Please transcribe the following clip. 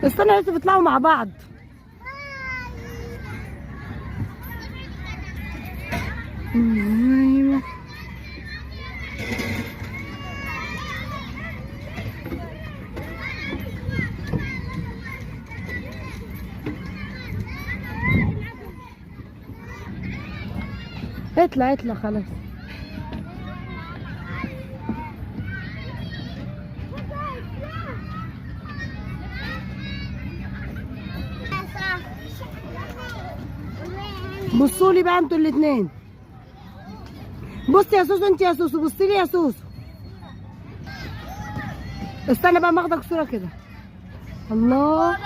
استنى يا يوسف يطلعوا مع بعض. ايوه اطلع اطلع خلاص. بصوا لي بقى انتوا الاثنين. بصي يا سوسو، انت يا سوسو بصي لي يا سوسو. استنى بقى ماخدك صوره كده. الله